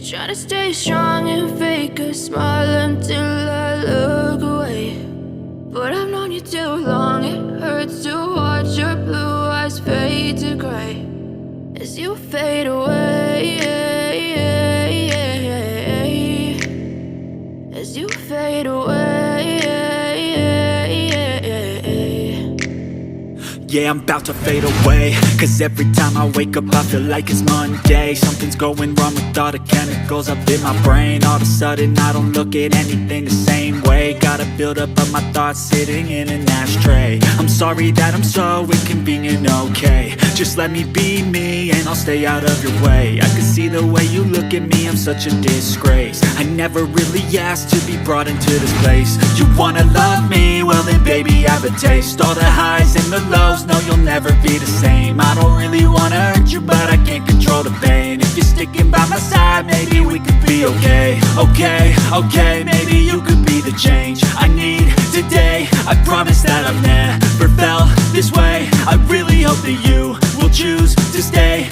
Try to stay strong and fake a smile until I look away. But I've known you too long, it hurts to watch your blue eyes fade to gray as you fade away, as you fade away. Yeah, I'm about to fade away, cause every time I wake up I feel like it's Monday. Something's going wrong with all the chemicals up in my brain. All of a sudden I don't look at anything the same way. Got a build-up of my thoughts sitting in an ashtray. I'm sorry that I'm so inconvenient, okay. Just let me be me and I'll stay out of your way. I can see the way you look at me, I'm such a disgrace. I never really asked to be brought into this place. You wanna love me? Well then baby I have a taste. All the highs and the lows, no, you'll never be the same. I don't really wanna hurt you, but I can't control the pain. If you're sticking by my side, maybe we could be okay. Okay, maybe you could be the change I need today. I promise that I've never felt this way. I really hope that you will choose to stay.